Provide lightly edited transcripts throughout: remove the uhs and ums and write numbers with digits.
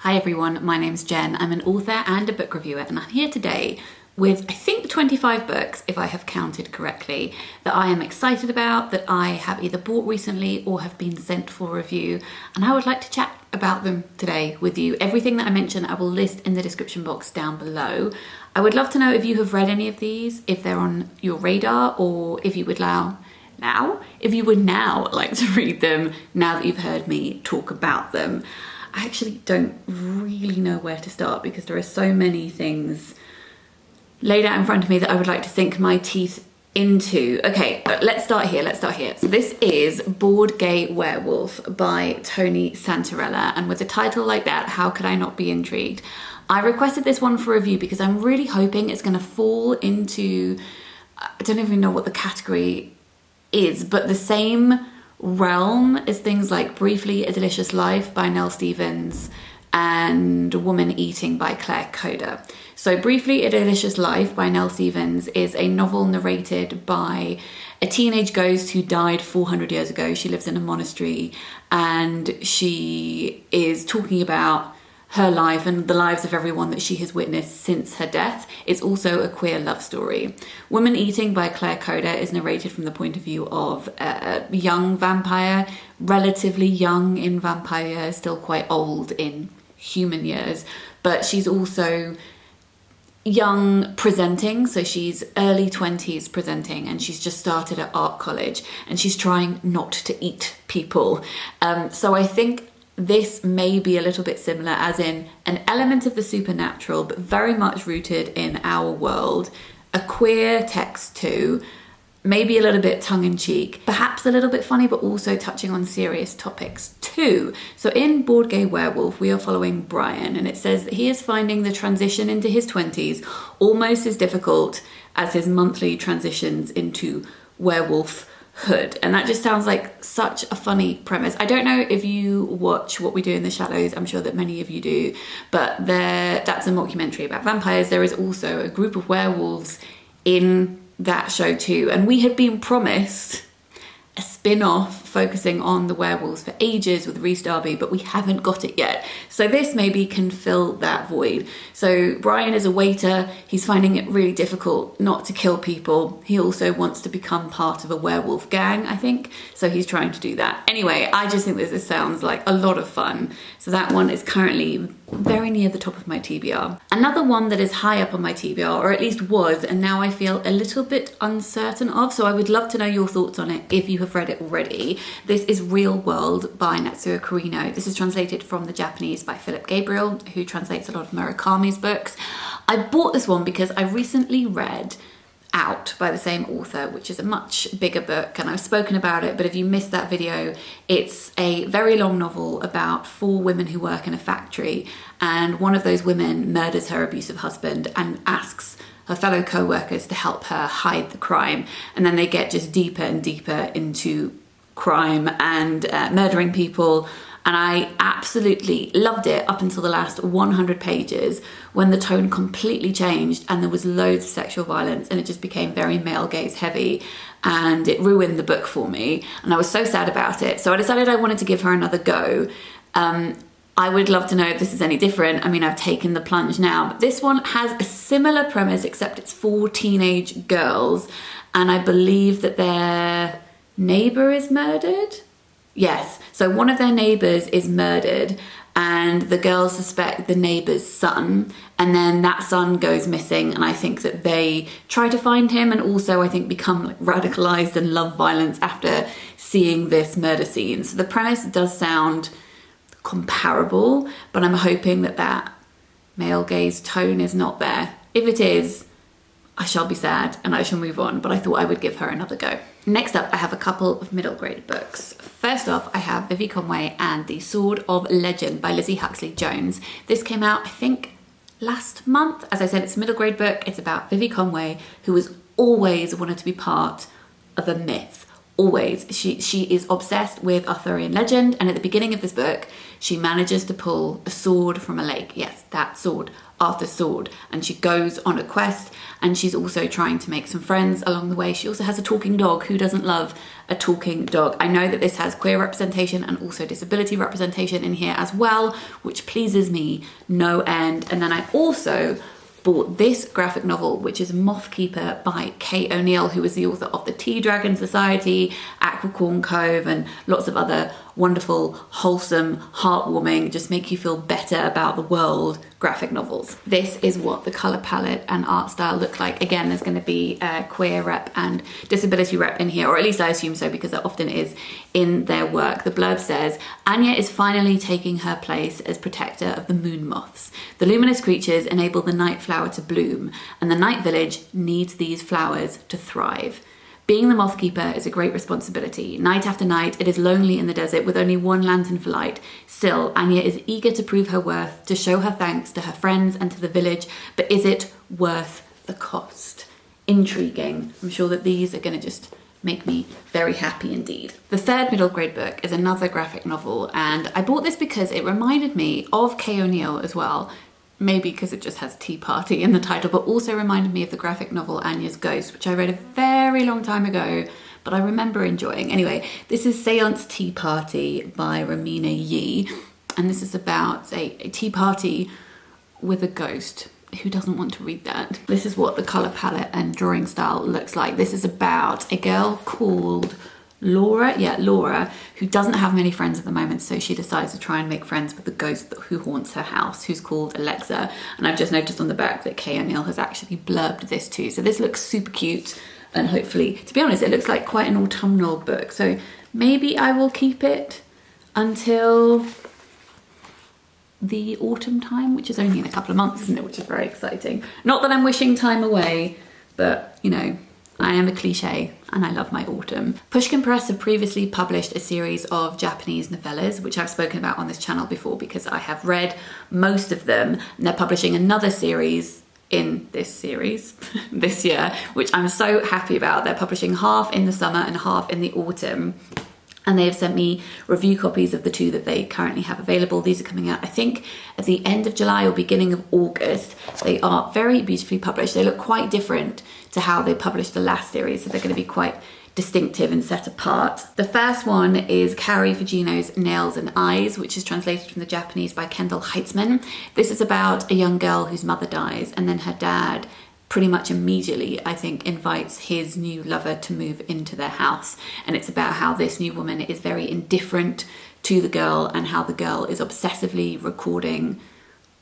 Hi everyone, my name's Jen. I'm an author and a book reviewer, and I'm here today with, I think, 25 books, if I have counted correctly, that I am excited about, that I have either bought recently or have been sent for review, and I would like to chat about them today with you. Everything that I mention I will list in the description box down below. I would love to know if you have read any of these, if they're on your radar, or if you would now like to read them now that you've heard me talk about them. I actually don't really know where to start because there are so many things laid out in front of me that I would like to sink my teeth into. Okay, let's start here. So this is Bored Gay Werewolf by Tony Santorella, and with a title like that, how could I not be intrigued? I requested this one for review because I'm really hoping it's going to fall into, I don't even know what the category is, but the same realm as things like Briefly a Delicious Life by Nell Stevens and Woman Eating by Claire Coda. So Briefly a Delicious Life by Nell Stevens is a novel narrated by a teenage ghost who died 400 years ago. She lives in a monastery and she is talking about her life and the lives of everyone that she has witnessed since her death. It's also a queer love story. Woman Eating by Claire Coda is narrated from the point of view of a young vampire, relatively young in vampire years, still quite old in human years, but she's also young presenting, so she's early 20s presenting, and she's just started at art college and she's trying not to eat people. So I think this may be a little bit similar, as in an element of the supernatural, but very much rooted in our world. A queer text too, maybe a little bit tongue-in-cheek, perhaps a little bit funny, but also touching on serious topics too. So in Bored Gay Werewolf, we are following Brian, and it says that he is finding the transition into his 20s almost as difficult as his monthly transitions into werewolf hood, and that just sounds like such a funny premise. I don't know if you watch What We Do in the Shadows, I'm sure that many of you do, but that's a mockumentary about vampires. There is also a group of werewolves in that show too, and we had been promised a spin-off focusing on the werewolves for ages with Rhys Darby, but we haven't got it yet. So this maybe can fill that void. So Brian is a waiter. He's finding it really difficult not to kill people. He also wants to become part of a werewolf gang, I think. So he's trying to do that. Anyway, I just think this sounds like a lot of fun. So that one is currently very near the top of my TBR. Another one that is high up on my TBR, or at least was, and now I feel a little bit uncertain of, so I would love to know your thoughts on it if you have read it already. This is Real World by Natsuo Kirino. This is translated from the Japanese by Philip Gabriel, who translates a lot of Murakami's books. I bought this one because I recently read Out by the same author, which is a much bigger book, and I've spoken about it, but if you missed that video, it's a very long novel about 4 women who work in a factory, and one of those women murders her abusive husband and asks her fellow co-workers to help her hide the crime, and then they get just deeper and deeper into crime and murdering people. And I absolutely loved it up until the last 100 pages when the tone completely changed and there was loads of sexual violence and it just became very male gaze heavy, and it ruined the book for me, and I was so sad about it. So I decided I wanted to give her another go. I would love to know if this is any different. I mean, I've taken the plunge now, but this one has a similar premise, except it's 4 teenage girls, and I believe that their neighbour is murdered. Yes, so one of their neighbours is murdered and the girls suspect the neighbour's son, and then that son goes missing, and I think that they try to find him and also I think become radicalised and love violence after seeing this murder scene. So the premise does sound comparable, but I'm hoping that that male gaze tone is not there. If it is, I shall be sad and I shall move on, but I thought I would give her another go. Next up, I have a couple of middle grade books. First off, I have Vivi Conway and The Sword of Legend by Lizzie Huxley Jones. This came out, I think, last month. As I said, it's a middle grade book. It's about Vivi Conway, who has always wanted to be part of a myth. Always. She is obsessed with Arthurian legend, and at the beginning of this book, she manages to pull a sword from a lake. Yes, that sword, Arthur's sword. And she goes on a quest, and she's also trying to make some friends along the way. She also has a talking dog. Who doesn't love a talking dog? I know that this has queer representation and also disability representation in here as well, which pleases me no end. And then I also bought this graphic novel, which is Moth Keeper by Kate O'Neill, who is the author of the Tea Dragon Society, Aquacorn Cove, and lots of other wonderful, wholesome, heartwarming, just make you feel better about the world graphic novels. This is what the colour palette and art style look like. Again, there's going to be queer rep and disability rep in here, or at least I assume so, because there often is in their work. The blurb says, Anya is finally taking her place as protector of the moon moths. The luminous creatures enable the night flower to bloom, and the night village needs these flowers to thrive. Being the moth keeper is a great responsibility. Night after night, it is lonely in the desert with only one lantern for light. Still, Anya is eager to prove her worth, to show her thanks to her friends and to the village. But is it worth the cost? Intriguing. I'm sure that these are going to just make me very happy indeed. The third middle grade book is another graphic novel, and I bought this because it reminded me of Kay O'Neill as well. Maybe because it just has Tea Party in the title, but also reminded me of the graphic novel Anya's Ghost, which I read a very long time ago, but I remember enjoying. Anyway, this is Seance Tea Party by Reimena, and this is about a tea party with a ghost. Who doesn't want to read that? This is what the colour palette and drawing style looks like. This is about a girl called Laura, who doesn't have many friends at the moment, so she decides to try and make friends with the ghost who haunts her house, who's called Alexa. And I've just noticed on the back that Kay O'Neill has actually blurbed this too. So this looks super cute, and hopefully, to be honest, it looks like quite an autumnal book. So maybe I will keep it until the autumn time, which is only in a couple of months, isn't it? Which is very exciting. Not that I'm wishing time away, but you know, I am a cliche and I love my autumn. Pushkin Press have previously published a series of Japanese novellas, which I've spoken about on this channel before because I have read most of them, and they're publishing another series in this series this year, which I'm so happy about. They're publishing half in the summer and half in the autumn. And they have sent me review copies of the two that they currently have available. These are coming out, I think, at the end of July or beginning of August. They are very beautifully published. They look quite different to how they published the last series, so they're going to be quite distinctive and set apart. The first one is Kaori Fujino's Nails and Eyes, which is translated from the Japanese by Kendall Heitzman. This is about a young girl whose mother dies, and then her dad pretty much immediately, I think, invites his new lover to move into their house. And it's about how this new woman is very indifferent to the girl and how the girl is obsessively recording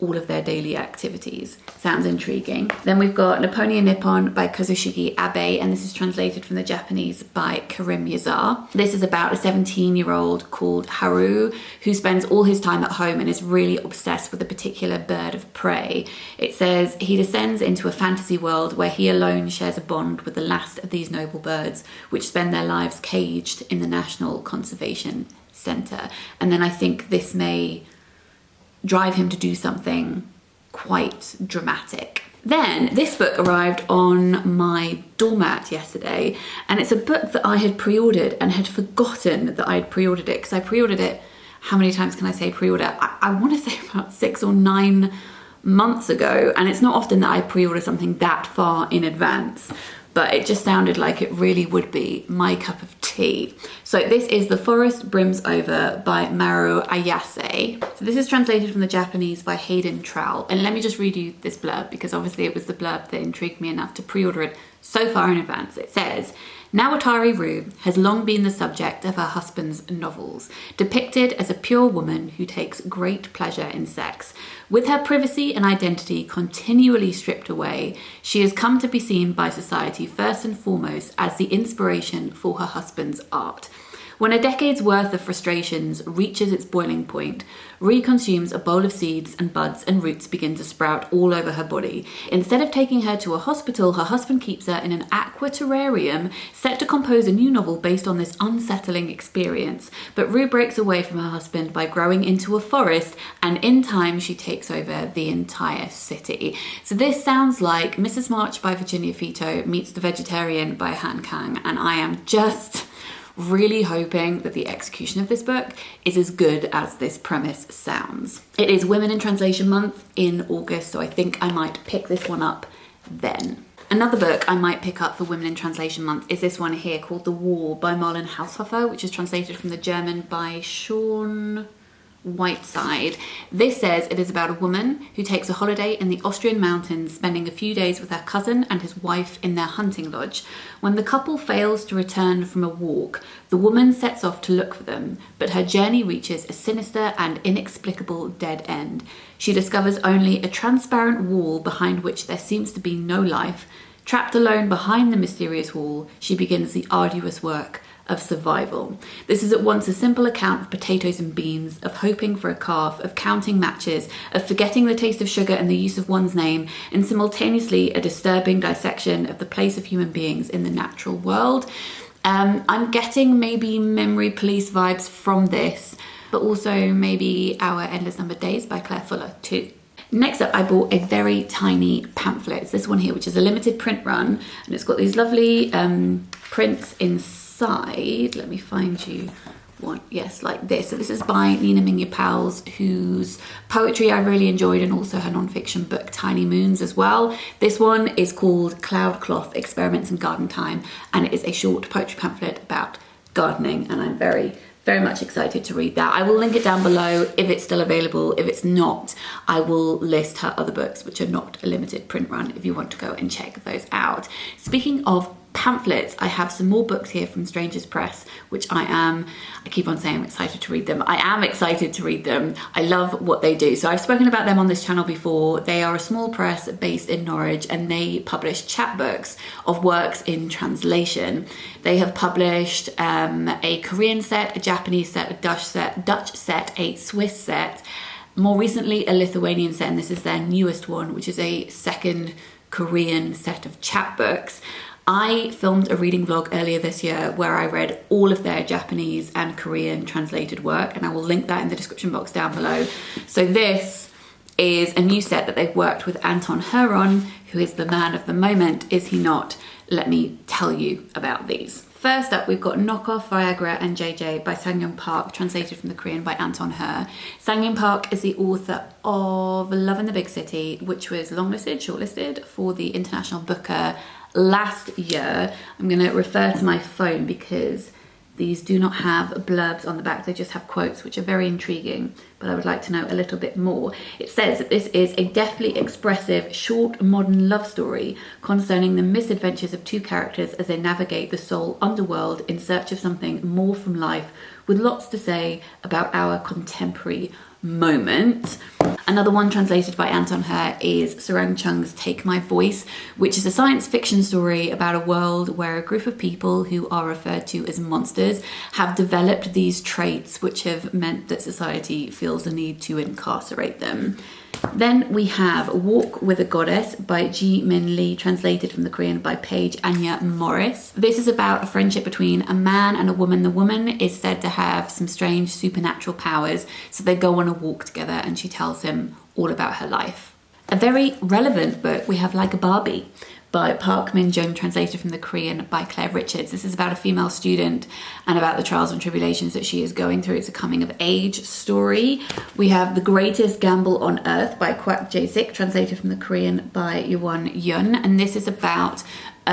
all of their daily activities. Sounds intriguing. Then we've got Nipponia Nippon by Kazushige Abe, and this is translated from the Japanese by Karim Yazar. This is about a 17-year-old called Haru who spends all his time at home and is really obsessed with a particular bird of prey. It says he descends into a fantasy world where he alone shares a bond with the last of these noble birds, which spend their lives caged in the National Conservation Centre. And then I think this may drive him to do something quite dramatic. Then this book arrived on my doormat yesterday, and it's a book that I had pre-ordered and had forgotten that I had pre-ordered it, because I pre-ordered it, how many times can I say pre-order? I want to say about 6 or 9 months ago, and it's not often that I pre-order something that far in advance, but it just sounded like it really would be my cup of tea. So this is The Forest Brims Over by Maru Ayase. So this is translated from the Japanese by Hayden Trowell. And let me just read you this blurb, because obviously it was the blurb that intrigued me enough to pre-order it so far in advance. It says, Nawatari Rue has long been the subject of her husband's novels, depicted as a pure woman who takes great pleasure in sex. With her privacy and identity continually stripped away, she has come to be seen by society first and foremost as the inspiration for her husband's art. When a decade's worth of frustrations reaches its boiling point, Ree consumes a bowl of seeds and buds and roots begin to sprout all over her body. Instead of taking her to a hospital, her husband keeps her in an aquaterrarium set to compose a new novel based on this unsettling experience. But Rue breaks away from her husband by growing into a forest, and in time she takes over the entire city. So this sounds like Mrs. March by Virginia Fito meets The Vegetarian by Han Kang, and I am just really hoping that the execution of this book is as good as this premise sounds. It is Women in Translation Month in August, so I think I might pick this one up then. Another book I might pick up for Women in Translation Month is this one here called The War by Marlen Haushofer, which is translated from the German by Sean Whiteside. This says it is about a woman who takes a holiday in the Austrian mountains, spending a few days with her cousin and his wife in their hunting lodge. When the couple fails to return from a walk, the woman sets off to look for them, but her journey reaches a sinister and inexplicable dead end. She discovers only a transparent wall behind which there seems to be no life. Trapped alone behind the mysterious wall, she begins the arduous work of survival. This is at once a simple account of potatoes and beans, of hoping for a calf, of counting matches, of forgetting the taste of sugar and the use of one's name, and simultaneously a disturbing dissection of the place of human beings in the natural world. I'm getting maybe Memory Police vibes from this, but also maybe Our Endless Numbered Days by Claire Fuller too. Next up, I bought a very tiny pamphlet. It's this one here, which is a limited print run, and it's got these lovely prints inside. Let me find you one. Yes, like this. So this is by Mingya Powles, whose poetry I really enjoyed, and also her non-fiction book Tiny Moons as well. This one is called Cloud Cloth Experiments in Garden Time, and it is a short poetry pamphlet about gardening, and I'm very much excited to read that. I will link it down below if it's still available. If it's not, I will list her other books, which are not a limited print run, if you want to go and check those out. Speaking of pamphlets, I have some more books here from Seance Press, which I keep on saying I'm excited to read them. I am excited to read them. I love what they do. So I've spoken about them on this channel before. They are a small press based in Norwich, and they publish chapbooks of works in translation. They have published a Korean set, a Japanese set, a Dutch set, a Swiss set, more recently a Lithuanian set, and this is their newest one, which is a second Korean set of chapbooks. I filmed a reading vlog earlier this year where I read all of their Japanese and Korean translated work, and I will link that in the description box down below. So this is a new set that they've worked with Anton on, who is the man of the moment, is he not? Let me tell you about these. First up, we've got Knockoff, Viagra and JJ by Sang-Young Park, translated from the Korean by Anton. Sang-Young Park is the author of Love in the Big City, which was shortlisted for the International Booker last year. I'm going to refer to my phone because these do not have blurbs on the back, they just have quotes, which are very intriguing, but I would like to know a little bit more. It says that this is a deftly expressive, short, modern love story concerning the misadventures of two characters as they navigate the soul underworld in search of something more from life, with lots to say about our contemporary moment. Another one translated by Anton is Serang Chung's Take My Voice, which is a science fiction story about a world where a group of people who are referred to as monsters have developed these traits which have meant that society feels the need to incarcerate them. Then we have Walk with a Goddess by Ji Min Lee, translated from the Korean by Paige Anya Morris. This is about a friendship between a man and a woman. The woman is said to have some strange supernatural powers, so they go on a walk together and she tells him all about her life. A very relevant book, we have Like a Barbie by Park Min-Jung, translated from the Korean by Claire Richards. This is about a female student and about the trials and tribulations that she is going through. It's a coming of age story. We have The Greatest Gamble on Earth by Kwak Jae-sik, translated from the Korean by Yewon Yun, and this is about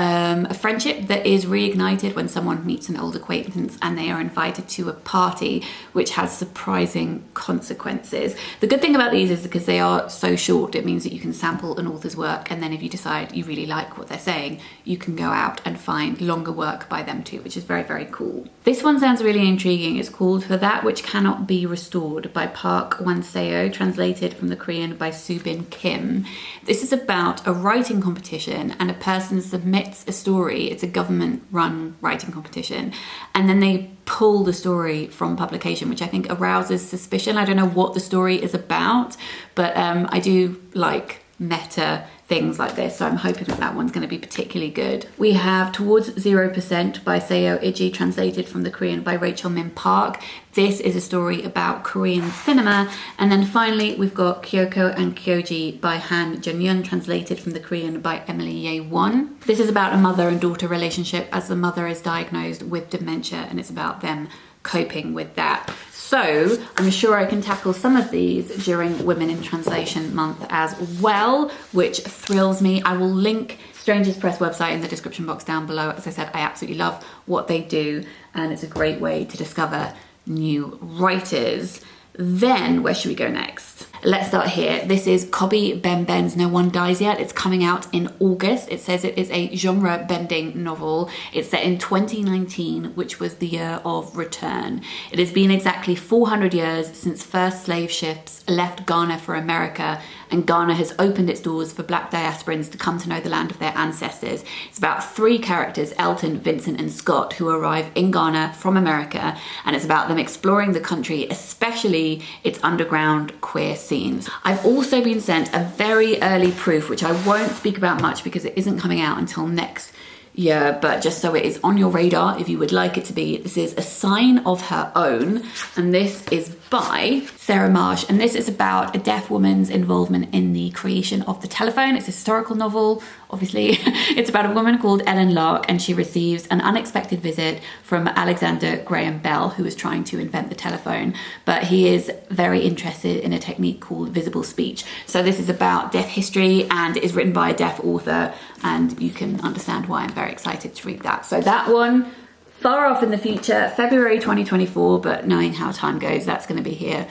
a friendship that is reignited when someone meets an old acquaintance and they are invited to a party which has surprising consequences. The good thing about these is because they are so short, it means that you can sample an author's work, and then if you decide you really like what they're saying, you can go out and find longer work by them too, which is very, very cool. This one sounds really intriguing. It's called For That Which Cannot Be Restored by Park Wan-seo, translated from the Korean by Subin Kim. This is about a writing competition, and a person submits a story. It's a government-run writing competition, and then they pull the story from publication, which I think arouses suspicion. I don't know what the story is about, but I do like meta things like this, so I'm hoping that that one's going to be particularly good. We have Towards 0% by JEJE, translated from the Korean by Rachel Min Park. This is a story about Korean cinema. And then finally we've got KYOKO and KYOJE by Han Jun-yeon, translated from the Korean by Emily Ye Won. This is about a mother and daughter relationship as the mother is diagnosed with dementia, and it's about them coping with that. So I'm sure I can tackle some of these during Women in Translation Month as well, which thrills me. I will link Seance Press website in the description box down below. As I said, I absolutely love what they do, and it's a great way to discover new writers. Then where should we go next? Let's start here. This is Kobi Benben's No One Dies Yet. It's coming out in August. It says it is a genre-bending novel. It's set in 2019, which was the year of return. It has been exactly 400 years since first slave ships left Ghana for America, and Ghana has opened its doors for black diasporans to come to know the land of their ancestors. It's about three characters, Elton, Vincent and Scott, who arrive in Ghana from America, and it's about them exploring the country, especially its underground queer scenes. I've also been sent a very early proof, which I won't speak about much because it isn't coming out until next year, but just so it is on your radar if you would like it to be. This is A Sign of Her Own, and this is by Sarah Marsh, and this is about a deaf woman's involvement in the creation of the telephone. It's a historical novel, obviously. It's about a woman called Ellen Lark, and she receives an unexpected visit from Alexander Graham Bell, who is trying to invent the telephone, but he is very interested in a technique called visible speech. So this is about deaf history, and it is written by a deaf author, and you can understand why I'm very excited to read that. So that one, far off in the future, February 2024, but knowing how time goes, that's going to be here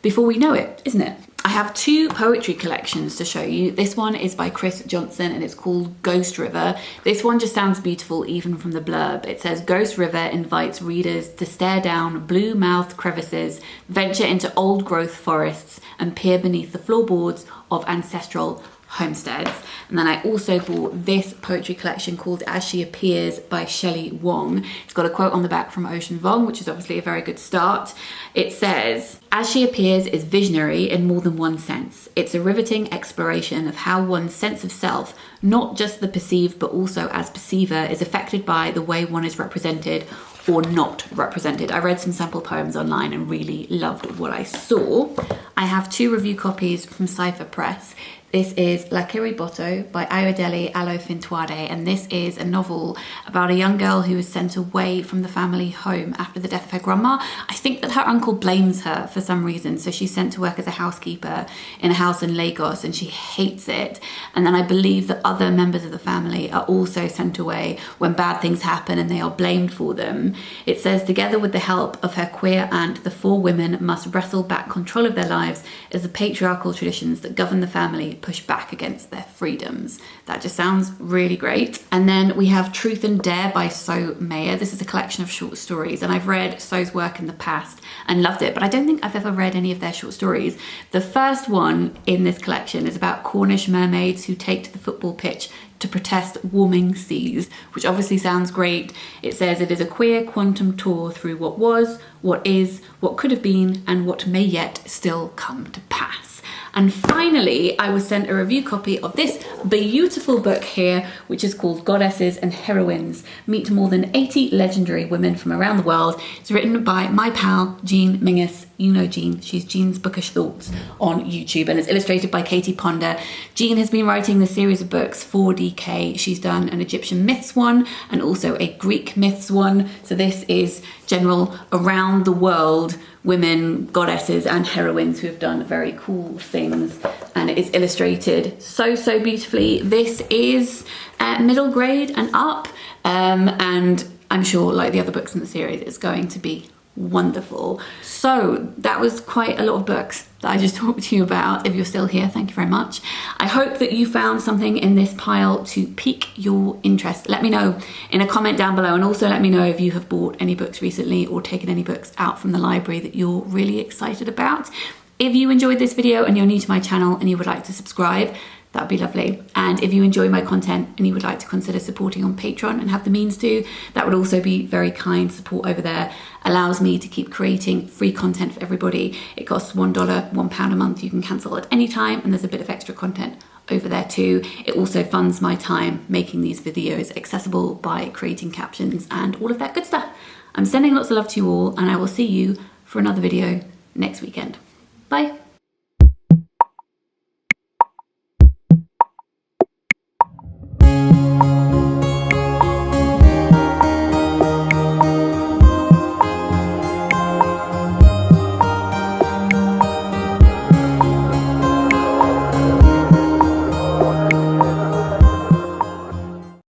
before we know it, isn't it? I have two poetry collections to show you. This one is by Chris Johnson, and it's called Ghost River. This one just sounds beautiful even from the blurb. It says, Ghost River invites readers to stare down blue-mouthed crevices, venture into old-growth forests, and peer beneath the floorboards of ancestral homesteads. And then I also bought this poetry collection called As She Appears by Shelley Wong. It's got a quote on the back from Ocean Vuong, which is obviously a very good start. It says, As She Appears is visionary in more than one sense. It's a riveting exploration of how one's sense of self, not just the perceived but also as perceiver, is affected by the way one is represented or not represented. I read some sample poems online and really loved what I saw. I have two review copies from Cypher Press. This is La Kiribotto by Ayodele Alo-Fintuade, and this is a novel about a young girl who is sent away from the family home after the death of her grandma. I think that her uncle blames her for some reason, so she's sent to work as a housekeeper in a house in Lagos, and she hates it. And then I believe that other members of the family are also sent away when bad things happen and they are blamed for them. It says, together with the help of her queer aunt, the four women must wrestle back control of their lives as the patriarchal traditions that govern the family push back against their freedoms. That just sounds really great. And then we have Truth and Dare by So Mayer. This is a collection of short stories, and I've read So's work in the past and loved it, but I don't think I've ever read any of their short stories. The first one in this collection is about Cornish mermaids who take to the football pitch to protest warming seas, which obviously sounds great. It says it is a queer quantum tour through what was, what is, what could have been, and what may yet still come to pass. And finally, I was sent a review copy of this beautiful book here, which is called Goddesses and Heroines Meet More Than 80 Legendary Women from Around the World. It's written by my pal, Jean Mingus. You know Jean, she's Jean's Bookish Thoughts on YouTube, and it's illustrated by Katie Ponder. Jean has been writing this series of books for DK. She's done an Egyptian myths one and also a Greek myths one. So this is general around the world women, goddesses and heroines who have done very cool things, and it is illustrated so beautifully. This is middle grade and up, and I'm sure, like the other books in the series, it's going to be wonderful. So that was quite a lot of books that I just talked to you about. If you're still here, thank you very much. I hope that you found something in this pile to pique your interest. Let me know in a comment down below, and also let me know if you have bought any books recently or taken any books out from the library that you're really excited about. If you enjoyed this video and you're new to my channel and you would like to subscribe, that would be lovely. And if you enjoy my content and you would like to consider supporting on Patreon and have the means to, that would also be very kind. Support over there allows me to keep creating free content for everybody. It costs $1, £1 a month. You can cancel at any time, and there's a bit of extra content over there too. It also funds my time making these videos accessible by creating captions and all of that good stuff. I'm sending lots of love to you all, and I will see you for another video next weekend. Bye.